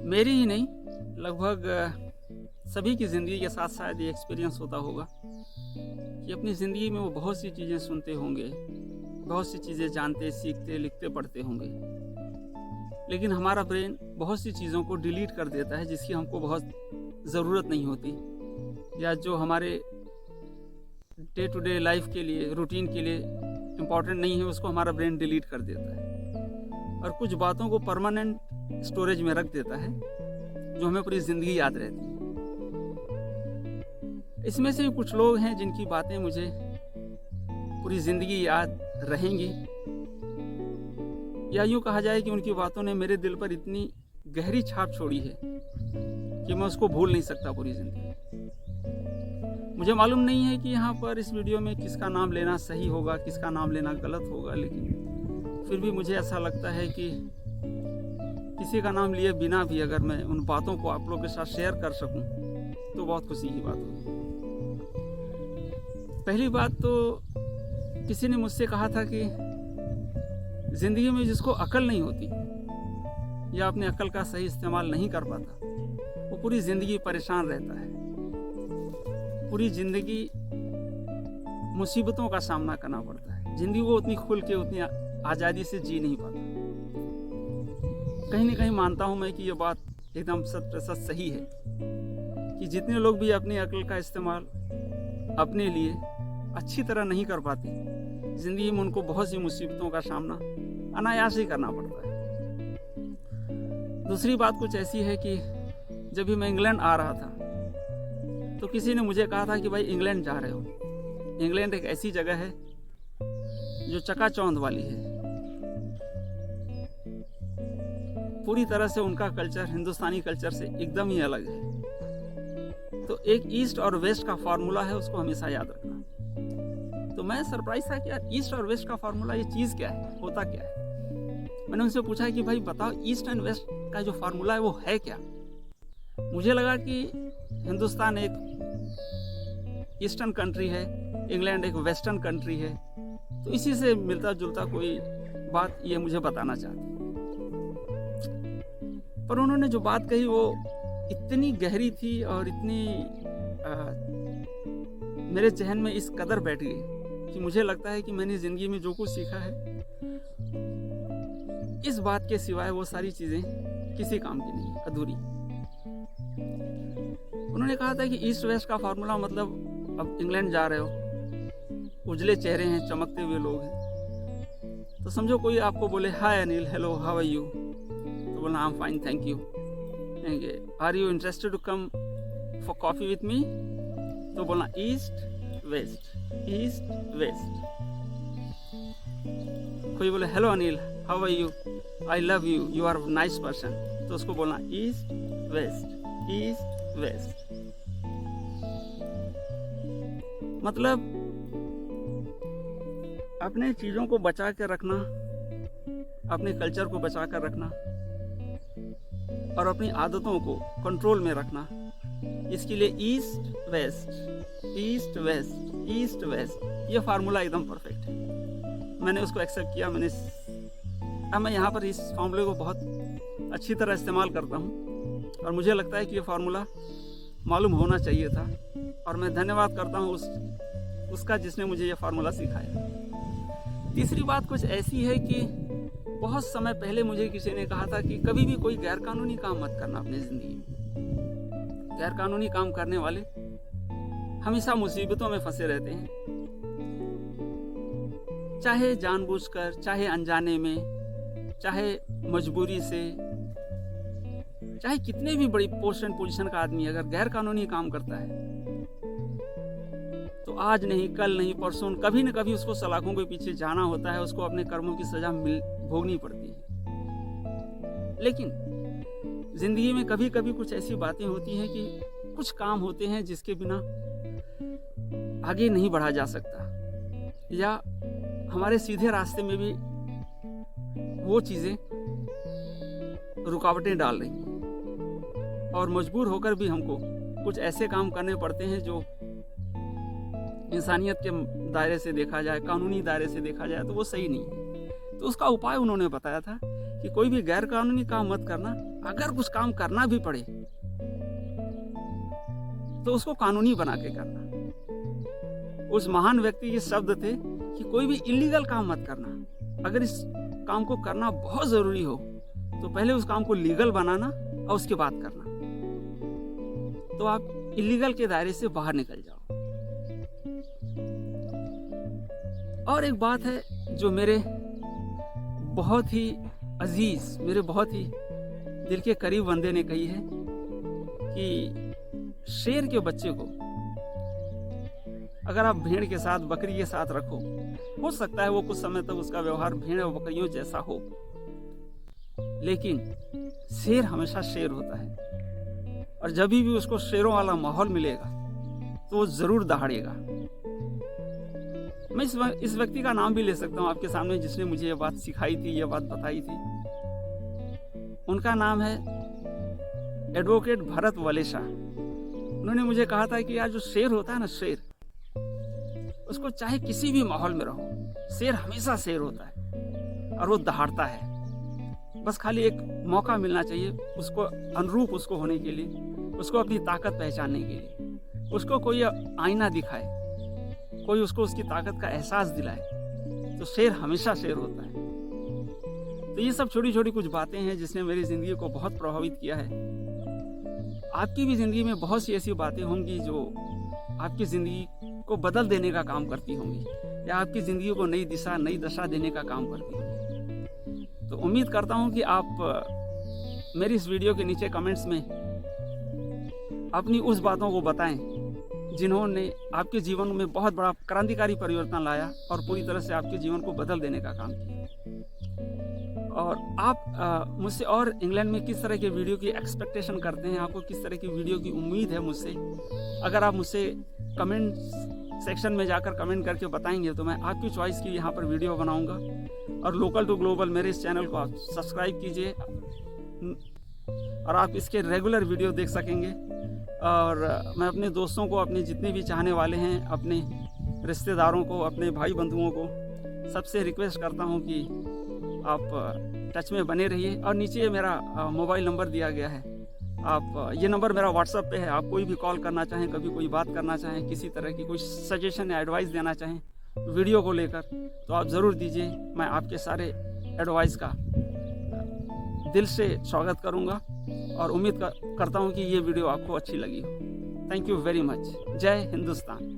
मेरी ही नहीं, लगभग सभी की ज़िंदगी के साथ शायद ये एक्सपीरियंस होता होगा कि अपनी ज़िंदगी में वो बहुत सी चीज़ें सुनते होंगे, बहुत सी चीज़ें जानते, सीखते, लिखते, पढ़ते होंगे, लेकिन हमारा ब्रेन बहुत सी चीज़ों को डिलीट कर देता है जिसकी हमको बहुत ज़रूरत नहीं होती, या जो हमारे डे टू डे लाइफ के लिए, रूटीन के लिए इम्पॉर्टेंट नहीं है, उसको हमारा ब्रेन डिलीट कर देता है और कुछ बातों को परमानेंट स्टोरेज में रख देता है जो हमें पूरी ज़िंदगी याद रहती है। इसमें से कुछ लोग हैं जिनकी बातें मुझे पूरी ज़िंदगी याद रहेंगी, या यूँ कहा जाए कि उनकी बातों ने मेरे दिल पर इतनी गहरी छाप छोड़ी है कि मैं उसको भूल नहीं सकता पूरी ज़िंदगी। मुझे मालूम नहीं है कि यहाँ पर इस वीडियो में किसका नाम लेना सही होगा, किसका नाम लेना गलत होगा, लेकिन फिर भी मुझे ऐसा लगता है कि किसी का नाम लिए बिना भी अगर मैं उन बातों को आप लोगों के साथ शेयर कर सकूं तो बहुत खुशी की बात होगी। पहली बात तो किसी ने मुझसे कहा था कि ज़िंदगी में जिसको अकल नहीं होती या अपने अकल का सही इस्तेमाल नहीं कर पाता, वो पूरी ज़िंदगी परेशान रहता है, पूरी ज़िंदगी मुसीबतों का सामना करना पड़ता है, ज़िंदगी को उतनी खुल के, उतनी आज़ादी से जी नहीं पाता। कहीं ना कहीं मानता हूँ मैं कि ये बात एकदम 100% सही है कि जितने लोग भी अपनी अकल का इस्तेमाल अपने लिए अच्छी तरह नहीं कर पाते, ज़िंदगी में उनको बहुत सी मुसीबतों का सामना अनायास ही करना पड़ता है। दूसरी बात कुछ ऐसी है कि जब भी मैं इंग्लैंड आ रहा था तो किसी ने मुझे कहा था कि भाई इंग्लैंड जा रहे हो। इंग्लैंड एक ऐसी जगह है जो चकाचौंध वाली है, पूरी तरह से उनका कल्चर हिंदुस्तानी कल्चर से एकदम ही अलग है। तो एक ईस्ट और वेस्ट का फार्मूला है, उसको हमेशा याद रखना। तो मैं सरप्राइज था कि यार ईस्ट और वेस्ट का फार्मूला, ये चीज़ क्या है, होता क्या है। मैंने उनसे पूछा कि भाई बताओ ईस्ट एंड वेस्ट का जो फार्मूला है वो है क्या। मुझे लगा कि हिंदुस्तान एक ईस्टर्न कंट्री है, इंग्लैंड एक वेस्टर्न कंट्री है, तो इसी से मिलता जुलता कोई बात ये मुझे बताना चाहती। पर उन्होंने जो बात कही वो इतनी गहरी थी और इतनी मेरे जहन में इस कदर बैठ गई कि मुझे लगता है कि मैंने ज़िंदगी में जो कुछ सीखा है, इस बात के सिवाय वो सारी चीज़ें किसी काम की नहीं, अधूरी। उन्होंने कहा था कि ईस्ट वेस्ट का फार्मूला मतलब अब इंग्लैंड जा रहे हो, उजले चेहरे हैं, चमकते हुए लोग हैं, तो समझो कोई आपको बोले hi Anil, hello, how are you, तो बोलना I am fine, thank you. Are you interested to come for coffee with me, तो बोलना ईस्ट वेस्ट, ईस्ट वेस्ट। कोई बोले hello Anil, how are you, I love you, you are nice person, तो उसको बोलना east west, east waste. मतलब अपने चीज़ों को बचा कर रखना, अपने कल्चर को बचा कर रखना और अपनी आदतों को कंट्रोल में रखना, इसके लिए east west, east west, east waste, ये फार्मूला एकदम परफेक्ट है। मैंने उसको एक्सेप्ट किया। अब मैं यहाँ पर इस फार्मूले को बहुत अच्छी तरह इस्तेमाल करता हूँ और मुझे लगता है कि ये फार्मूला मालूम होना चाहिए था, और मैं धन्यवाद करता हूँ उसका जिसने मुझे ये फार्मूला सिखाया। तीसरी बात कुछ ऐसी है कि बहुत समय पहले मुझे किसी ने कहा था कि कभी भी कोई गैरकानूनी काम मत करना अपनी ज़िंदगी में। गैरकानूनी काम करने वाले हमेशा मुसीबतों में फंसे रहते हैं, चाहे जानबूझकर, चाहे अनजाने में, चाहे मजबूरी से, चाहे कितने भी बड़ी पोस्ट एंड पोजीशन का आदमी अगर गैरकानूनी काम करता है तो आज नहीं, कल नहीं, परसों, कभी न कभी उसको सलाखों के पीछे जाना होता है, उसको अपने कर्मों की सजा भोगनी पड़ती है। लेकिन जिंदगी में कभी कभी कुछ ऐसी बातें होती हैं कि कुछ काम होते हैं जिसके बिना आगे नहीं बढ़ा जा सकता, या हमारे सीधे रास्ते में भी वो चीज़ें रुकावटें डाल रही हैं, और मजबूर होकर भी हमको कुछ ऐसे काम करने पड़ते हैं जो इंसानियत के दायरे से देखा जाए, कानूनी दायरे से देखा जाए तो वो सही नहीं है। तो उसका उपाय उन्होंने बताया था कि कोई भी गैर कानूनी काम मत करना। अगर कुछ काम करना भी पड़े तो उसको कानूनी बना के करना। उस महान व्यक्ति के शब्द थे कि कोई भी इलीगल काम मत करना। अगर इस काम को करना बहुत जरूरी हो तो पहले उस काम को लीगल बनाना और उसके बाद करना, तो आप इलीगल के दायरे से बाहर निकल जाओ। और एक बात है जो मेरे बहुत ही अजीज, मेरे बहुत ही दिल के करीब बंदे ने कही है कि शेर के बच्चे को अगर आप भेड़ के साथ, बकरी के साथ रखो, हो सकता है वो कुछ समय तक उसका व्यवहार भेड़ और बकरियों जैसा हो, लेकिन शेर हमेशा शेर होता है। और जब भी उसको शेरों वाला माहौल मिलेगा तो वो जरूर दहाड़ेगा। मैं इस व्यक्ति का नाम भी ले सकता हूँ आपके सामने, जिसने मुझे ये बात सिखाई थी, ये बात बताई थी। उनका नाम है एडवोकेट भरत वलेशा। उन्होंने मुझे कहा था कि यार जो शेर होता है ना, शेर, उसको चाहे किसी भी माहौल में रहो, शेर हमेशा शेर होता है और वो दहाड़ता है। बस खाली एक मौका मिलना चाहिए उसको अनुरूप उसको होने के लिए, उसको अपनी ताकत पहचानने के लिए। उसको कोई आईना दिखाए, कोई उसको उसकी ताकत का एहसास दिलाए, तो शेर हमेशा शेर होता है। तो ये सब छोटी छोटी कुछ बातें हैं जिसने मेरी जिंदगी को बहुत प्रभावित किया है। आपकी भी जिंदगी में बहुत सी ऐसी बातें होंगी जो आपकी जिंदगी को बदल देने का काम करती होंगी, या आपकी जिंदगी को नई दिशा, नई दशा देने का काम करती होंगी। तो उम्मीद करता हूं कि आप मेरी इस वीडियो के नीचे कमेंट्स में अपनी उस बातों को बताएं जिन्होंने आपके जीवन में बहुत बड़ा क्रांतिकारी परिवर्तन लाया और पूरी तरह से आपके जीवन को बदल देने का काम किया। और आप मुझसे और इंग्लैंड में किस तरह के वीडियो की एक्सपेक्टेशन करते हैं, आपको किस तरह की वीडियो की उम्मीद है मुझसे, अगर आप मुझसे कमेंट सेक्शन में जाकर कमेंट करके बताएंगे तो मैं आपकी चॉइस की यहाँ पर वीडियो बनाऊंगा। और लोकल टू ग्लोबल मेरे इस चैनल को आप सब्सक्राइब कीजिए और आप इसके रेगुलर वीडियो देख सकेंगे। और मैं अपने दोस्तों को, अपने जितने भी चाहने वाले हैं, अपने रिश्तेदारों को, अपने भाई बंधुओं को सबसे रिक्वेस्ट करता हूं कि आप टच में बने रहिए। और नीचे मेरा मोबाइल नंबर दिया गया है, आप ये नंबर मेरा व्हाट्सएप पे है। आप कोई भी कॉल करना चाहें, कभी कोई बात करना चाहें, किसी तरह की कोई सजेशन या एडवाइस देना चाहें वीडियो को लेकर, तो आप ज़रूर दीजिए। मैं आपके सारे एडवाइस का दिल से स्वागत करूंगा और उम्मीद करता हूं कि ये वीडियो आपको अच्छी लगी हो। Thank you very much. जय हिंदुस्तान।